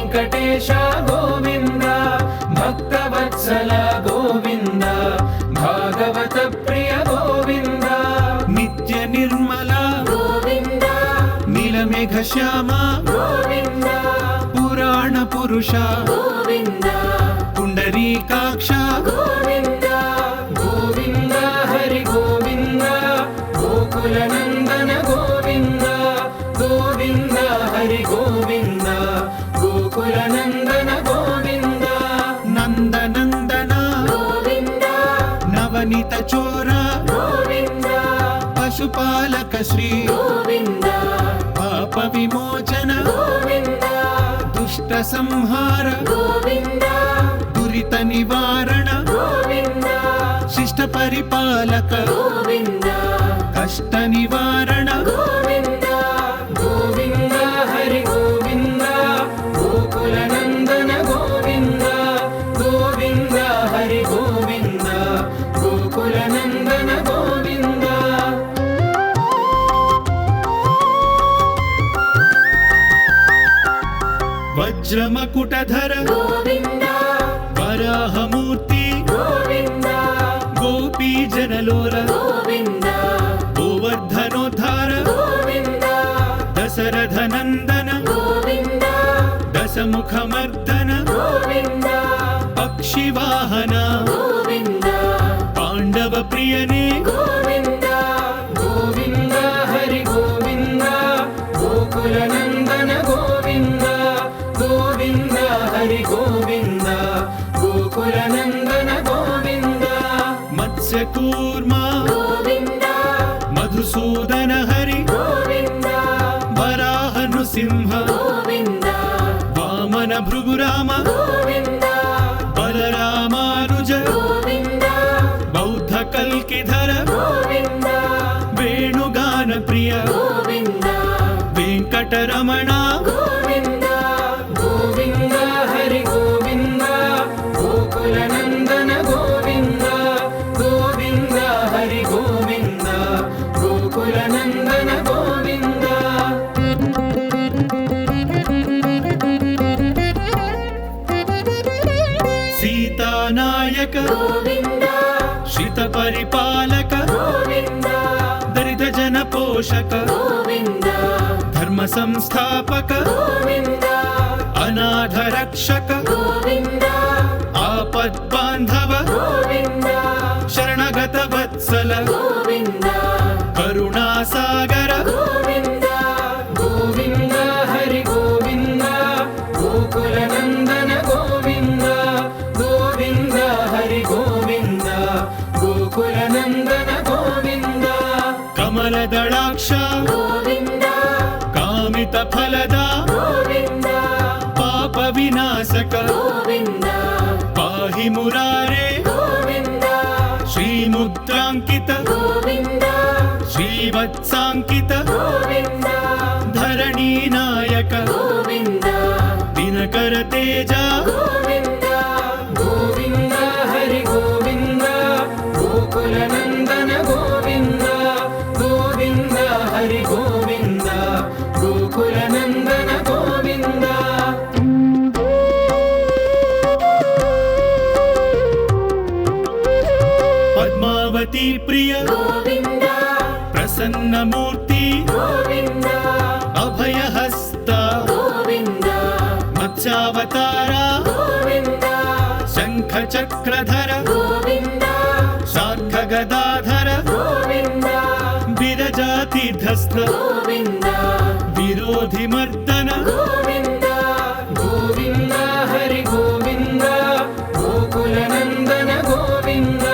వెంకటేశ గోవింద భక్తవత్సల గోవింద భాగవత ప్రియ గోవింద నిత్య నిర్మల గోవింద నీలమేఘ శ్యామ గోవింద పురాణ పురుష గోవింద పుండరీకాక్ష గోవింద గోవింద హరి గోవింద గోకుల నందన గోవింద గోవింద హరి గోవింద గోకుల నందన గోవింద నందనందన గోవింద నవనీత చోర గోవింద పశుపాలక శ్రీ గోవింద పాప విమోచన గోవింద దుష్ట సంహార గోవింద దురిత నివారణ గోవింద శిష్ట పరిపాలక గోవింద కష్ట నివారణ గోవింద గోవింద హరి గోవింద గోకుల నందన గోవింద గోవింద హరి గోవింద గోకుల నందన గోవింద వజ్రమకుటధర గోవింద వరాహమూర్తి గోవింద గోపీ జనలోల గోవింద గోవర్ధనోద్ధార గోవింద దశరథ నందన గోవింద దశముఖమర్దన గోవింద పక్షివాహన గోవింద పాండవ ప్రియనే గోవింద గోవింద హరి గోవింద గోకుల నందన గోవింద గోవింద హరి గోవింద గోకుల నందన గోవింద మత్స్యకూర్మ గోవింద మధుసూదన హరి గోవింద వరాహ నృసింహ గోవింద వామన భృగురామ గోవింద బలరామానుజ గోవింద బౌద్ధ కల్కిధర గోవింద వేణుగాన ప్రియ గోవింద వెంకటరమణ గోవింద గోవింద హరి గోవింద గోకుల నందన గోవింద గోవింద హరి గోవింద గోకుల నందన గోవింద సీతానాయక గోవింద శ్రిత పరిపాలక గోవింద దరిద్ర జన పోషక గోవింద ధర్మ సంస్థాపక గోవింద అనాథ రక్షక గోవింద ఆపద్ బాంధవ గోవింద శరణగత వత్సల గోవింద కరుణాసాగర గోవింద గోవింద హరి గోవింద గోకుల నందన గోవింద గోవింద హరి గోవింద గోకుల నందన గోవింద కమలదళాక్ష గోవింద కామిత ఫలద గోవింద పాప వినాశక గోవింద పాహి మురారే గోవింద శ్రీముద్రాంకిత గోవింద శ్రీవత్సాంకిత గోవింద ధరణీ నాయక గోవింద దినకర తేజ గోవింద గోవింద హరి గోవింద గోకుల నందన గోవింద గోవింద హరి గోవింద గోకుల నందన గోవింద పద్మావతి ప్రియ గోవింద ప్రసన్నమూర్తి గోవింద అభయహస్త గోవింద మత్స్యావతార గోవింద శంఖ చక్రధర గోవింద శార్ఘ గదాధర గోవింద విరజాతిధస్త గోవింద విరోధి మర్దన గోవింద గోవింద హరి గోవింద గోకుల నందన గోవింద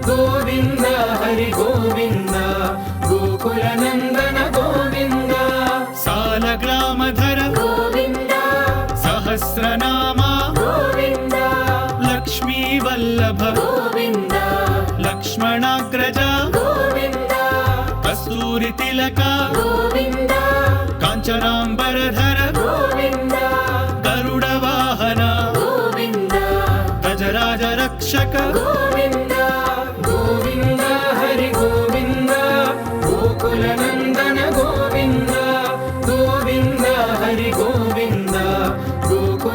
గోవింద హరి గోవింద గోకుల నందన గోవింద సాలగ్రామధర గోవింద సహస్రనామ గోవింద లక్ష్మీ వల్లభ గోవింద లక్ష్మణాగ్రజ గోవింద కస్తూరి తిలక గోవింద కాంచనాంబరధర గోవింద గరుడ వాహన గోవింద గజరాజ రక్షక గోవింద గోవింద హరి గోవింద గోకుల నందన గోవింద గోవింద హరి గోవింద గోకుల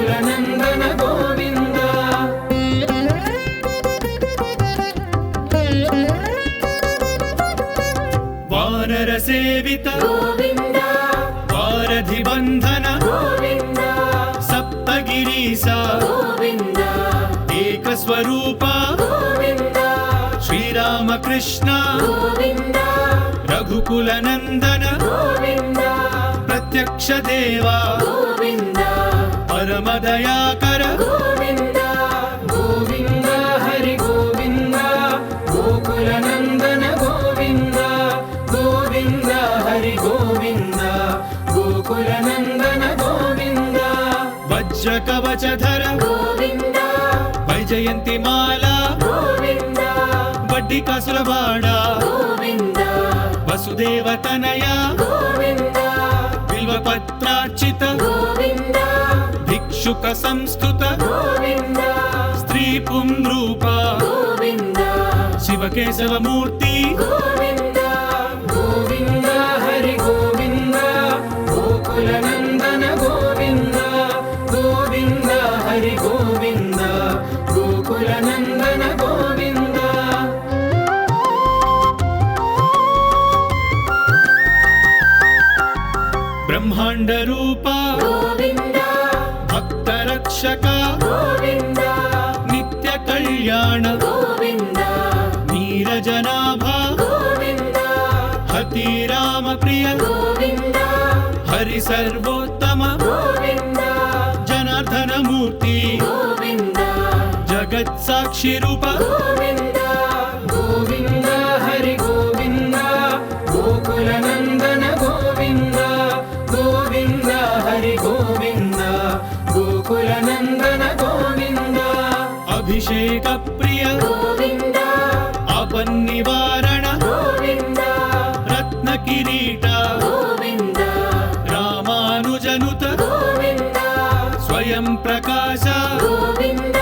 ಸೇವಿತ ಗೋವಿಂದ ವಾರಧಿ ಬಂಧನ ಗೋವಿಂದ ಸಪ್ತಗಿರೀಶ ಗೋವಿಂದ ಏಕಸ್ವರೂಪ ಗೋವಿಂದ ಶ್ರೀರಾಮಕೃಷ್ಣ ಗೋವಿಂದ ರಘುಕುಲ ನಂದನ ಗೋವಿಂದ ಪ್ರತ್ಯಕ್ಷ ದೇವ ಗೋವಿಂದ ಪರಮ ದಯಾಕರ ಗೋವಿಂದ ಗೋವಿಂದ ಹರಿ ಗೋವಿಂದ ಗೋಕುಲ ನಂದನ ಗೋವಿಂದ ಗೋವಿಂದ ಹರಿ ಗೋವಿಂದ ಗೋಕುಲ ನಂದನ ಗೋವಿಂದ ವಜ್ರ ಕವಚಧರ ಗೋವಿಂದ ವೈಜಯಂತಿ ಮಾಲಾ ಗೋವಿಂದ ಬಡ್ಡಿ ಕಾಸುರವಾಡ ಗೋವಿಂದ ವಸುದೇವ ತನಯ ಗೋವಿಂದ ಬಿಲ್ವಪತ್ರಾರ್ಚಿತ ಗೋವಿಂದ ಭಿಕ್ಷುಕ ಸಂಸ್ತುತ ಗೋವಿಂದ ಸ್ತ್ರೀ ಪುಂರೂಪ ಗೋವಿಂದ ಶಿವಕೇಶವ ಮೂರ್ತಿ ಗೋವಿಂದ ಗೋವಿಂದ ಹರಿ ಗೋವಿಂದ ಗೋಕುಲ ನಂದನ ಗೋವಿಂದ ಗೋವಿಂದ ಹರಿ ಗೋವಿಂದ ಗೋಕುಲ ನಂದನ ಗೋವಿಂದ ಬ್ರಹ್ಮಾಂಡ ರೂಪ ಗೋವಿಂದ ಭಕ್ತ ರಕ್ಷಕ ಗೋವಿಂದ ನಿತ್ಯ ಕಲ್ಯಾಣ ಗೋವಿಂದ ನೀರಜನಾಭ ಗೋವಿಂದ ಹತಿ ರಾಮ ಪ್ರಿಯ ಗೋವಿಂದ ಹರಿ ಸರ್ವೋತ್ತಮ ಗೋವಿಂದ ಜನಾರ್ದನ ಮೂರ್ತಿ ಗೋವಿಂದ ಜಗತ್ ಸಾಕ್ಷಿ ರೂಪ ಗೋವಿಂದ ಗೋವಿಂದ ಹರಿ ಗೋವಿಂದ ಗೋಕುಲ ನಂದನ ಗೋವಿಂದ ಗೋವಿಂದ ಹರಿ ಗೋವಿಂದ ಗೋಕುಲ ನಂದನ ಗೋವಿಂದ ಅಭಿಷೇಕ ಪ್ರಿಯ ಗೋವಿಂದ ಅಪನ್ನಿವಾರಣ ಗೋವಿಂದ ರತ್ನ ಕಿರೀಟ ಗೋವಿಂದ ರಾಮಾನುಜನುತ ಗೋವಿಂದ ಸ್ವಯಂ ಪ್ರಕಾಶ ಗೋವಿಂದ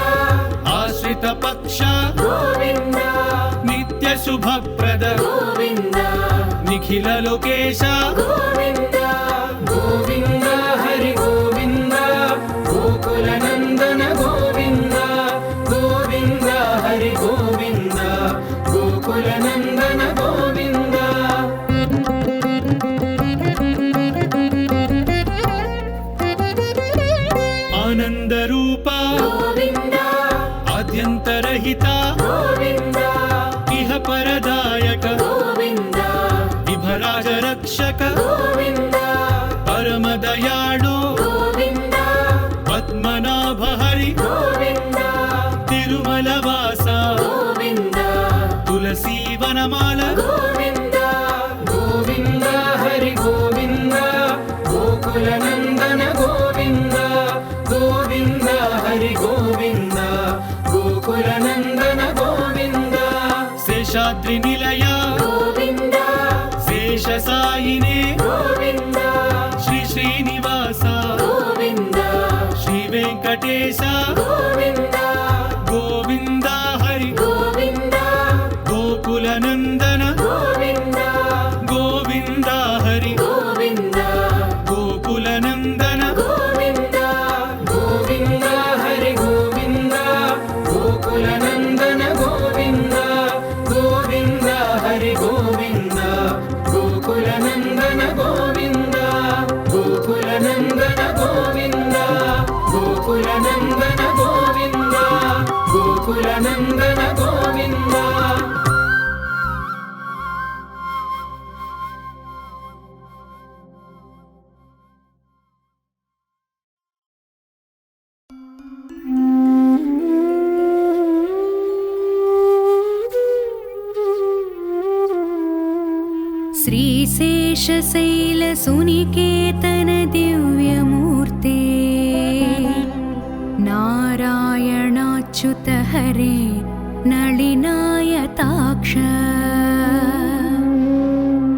ಆಶ್ರಿತ ಪಕ್ಷ ಗೋವಿಂದ ನಿತ್ಯ ಶುಭಪ್ರದ ಗೋವಿಂದ ನಿಖಿಲ ಲೋಕೇಶ ಗೋವಿಂದ ಗೋವಿಂದ ಹರಿ ಗೋವಿಂದ ಗೋಕುಲ ನಂದನ ಗೋವಿಂದ ಗೋವಿಂದ ಹರಿ ಗೋವಿಂದ ಗೋಕುಲ ನಂದನ ಗೋವಿಂದ ಆನಂದ ರೂಪ ಗೋವಿಂದ ಆದ್ಯಂತರಹಿತ ಗೋವಿಂದ ಇಹ ಪರದಾಯಕ ಗೋವಿಂದ ವಿಭರಾಜ ರಕ್ಷಕ ಗೋವಿಂದ ಪರಮ ದಯಾಳು ಗೋವಿಂದ ಪದ್ಮನಾಭ ಹರಿ ಗೋವಿಂದ ತಿರುಮಲ ವಾಸ ಗೋವಿಂದ ತುಳಸಿ ವನಮಾಲ ಗೋವಿಂದ ಗೋವಿಂದ ಹರಿ ಗೋವಿಂದ ಗೋಕುಲ ನಂದನ ಗೋವಿಂದ ಗೋವಿಂದ ಹರಿ ಗೋವಿಂದ ಗೋಕುಲ ನಂದನ ಗೋವಿಂದ ಶೇಷಾದ್ರಿ ನಿಲಯ ಗೋವಿಂದ ಶೇಷ ಸಾಯಿನೇ ಗೋವಿಂದ ಶ್ರೀ ಶ್ರೀನಿವಾಸ ಗೋವಿಂದ ಶ್ರೀ ವೆಂಕಟೇಶ ಗೋವಿಂದ ಗೋವಿಂದ ಹರಿ ಗೋವಿಂದ ಗೋಕುಲ ನಂದನ ಗೋವಿಂದ ಗೋವಿಂದ ಹರಿ ಗೋವಿಂದ ಗೋಕುಲ ನಂದನ ಗೋವಿಂದ ಗೋವಿಂದ ಹರಿ ಗೋವಿಂದ ಗೋಕುಲ ನಂದನ ಗೋವಿಂದ ಗೋವಿಂದ ಹರಿ ಗೋವಿಂದ ಗೋಕುಲ ನಂದನ ಗೋವಿಂದ ಗೋಕುಲ ನಂದನ ಗೋವಿಂದ ಗೋಕುಲ ನಂದನ ಗೋವಿಂದ ಗೋಕುಲ ನಂದನ ಗೋವಿಂದ श्रीशेषशैलसुनिकेतन दिव्यमूर्ते नारायणाच्युत हरे नलिनायताक्ष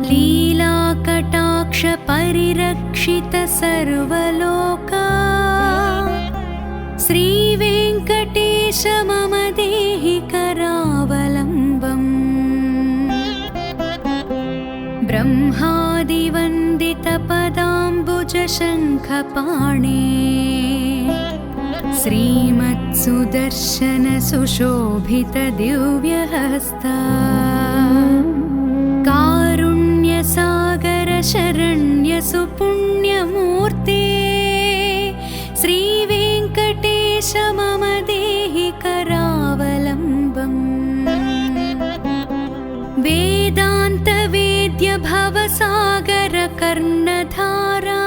लीलाकटाक्ष परिरक्षित सर्वलोका श्रीवेङ्कटेश मम देहि करावलम्बम् ब्रह्मादिवन्दितपदाम्बुजशङ्खपाणे श्रीमत्सुदर्शनसुशोभितदिव्यहस्ता कारुण्यसागर शरण्यसु पुण्यमूर्ते श्रीवेङ्कटेश मम देहि करावलम्बम् वेदान्तवेद्य भवसागर कर्णधारा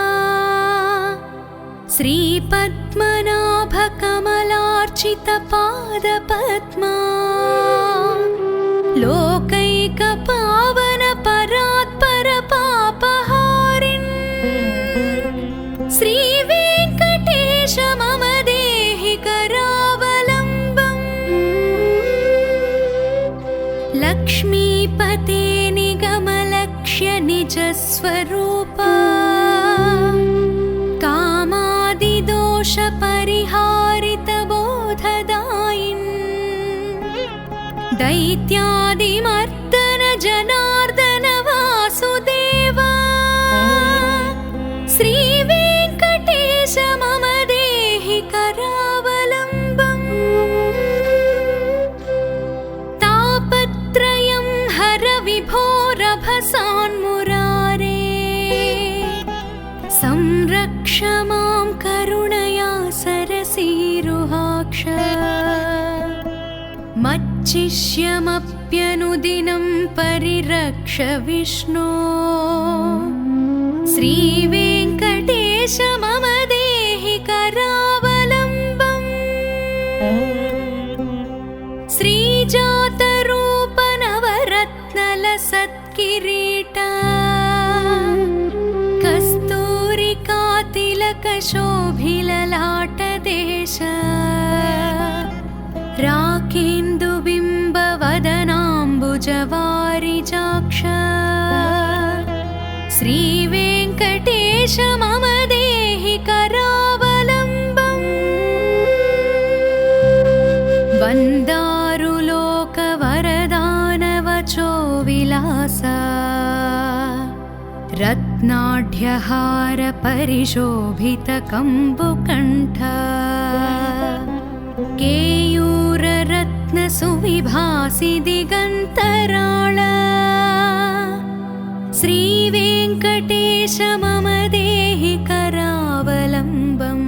श्रीपद्मनाभ कमलार्चित पादपद्मा लोकैकपावन परात्पर पापहारिन् श्रीवेङ्कटेश मम देहि करावलम्बम् लक्ष्मीपते निगमलक्ष्य निजस्वरूपा कामादिदोष परिहारित बोधदायिन् दैत्यादिमर्दन जनार्दन वासुदेव श्रीवेङ्कटेश मम देहि करावलम्बम् तापत्रयं हर विभो रभसान्मुरारे संरक्ष मां करुणया सरसीरुहाक्ष मच्चिष्यमप्यनुदिनं परिरक्ष विष्णो श्रीवेङ्कटेश मम देहि करावलम्बम् श्रीजातरूप नवरत्नलसत्किरीट कस्तूरिकातिलकशोभिललाटदेश राकेन्दुबिम्बवदनाम्बुजवारिजाक्ष श्रीवेङ्कटेश मम देहि करावलम्बम् वन्दारुलोकवरदानवचो विलास रत्नाढ्यहार परिशोभित कम्बुकण्ठ केयूररत्न सुविभासि दिगन्तराळ श्रीवेङ्कटेश मम देहि करावलम्बम्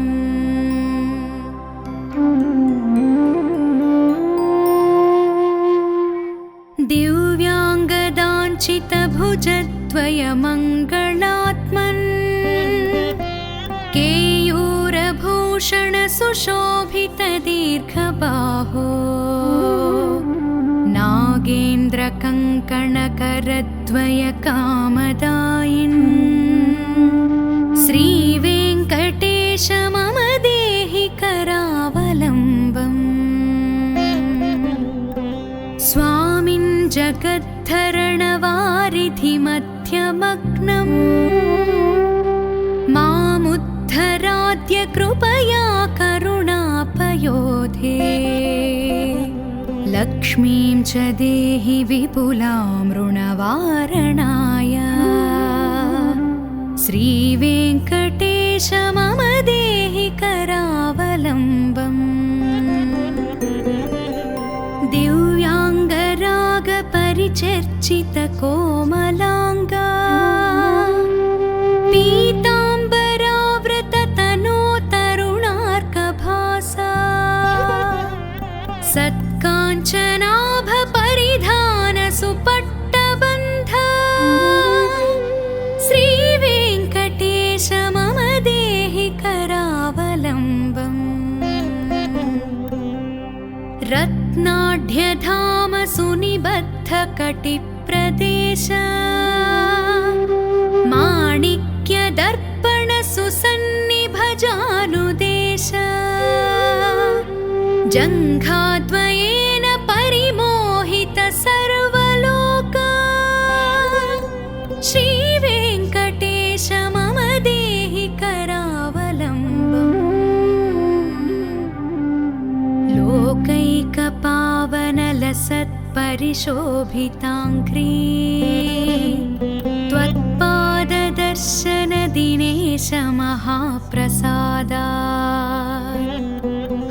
दिव्याङ्गदाञ्चितभुजद्वयमङ्गलात्मन् केयूरभूषण सुशोभित दीर्घबाहो नागेन्द्रकङ्कणकरद्वय कामदायिन् श्रीवेङ्कटेश मम देहि करावलम्बम् स्वामिन् जगद्धरणवारिधिमध्यमग्नम् मामुद्धराद्य कृपया करुणापयोधे लक्ष्मीं च देहि विपुलां ऋणवारणाय श्रीवेङ्कटेश मम देहि करावलम्बम् दिव्याङ्गरागपरिचर्चित कोमलाङ्गा पीताम्बरावृत तनो तरुणार्कभासा सत्काञ्चनाभ परिधान सुपट्टबन्ध श्रीवेङ्कटेश मम देहि करावलम्बम् रत्नाढ्यधाम सुनिबद्ध कटिप्रदेश माणिक्यदर्पण सुसन्निभजानुदेश जङ्घाद्वयेन परिमोहित सर्वलोका श्रीवेङ्कटेश मम देहि करावलम्बम् लोकैकपावनलसत्परिशोभिताङ्घ्री त्वत्पाददर्शन दिनेश महाप्रसादात्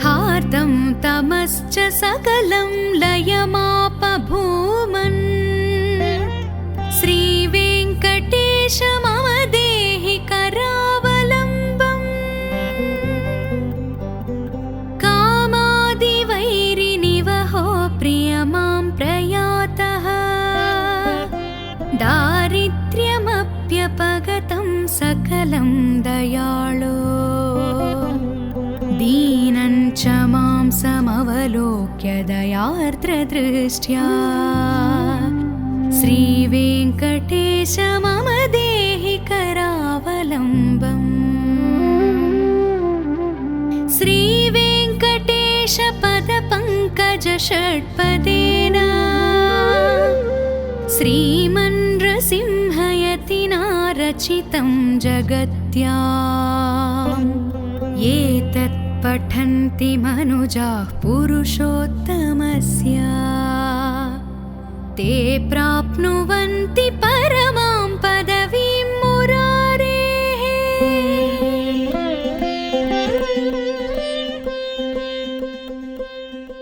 हार्दं तमश्च सकलं लयमापभूमन् श्रीवेङ्कटेश वेङ्कटेश मम देहि करावलम्बम् कामादिवैरिनिवहो प्रिय मां प्रयातः दारिद्र्यमप्यपगतं सकलं दयाळो दीनं च मां समवलोक्य दयार्द्रदृष्ट्या श्रीवेङ्कटेश मम देहि करावलम्बम् श्रीवेङ्कटेश पदपङ्कज षट्पदेन श्रीमन्नृसिंहयतिना रचितं जगत्याम् एतत् पठन्ति मनुजाः पुरुषोत्तमस्य ते प्राप्नुवन्ति परमां पद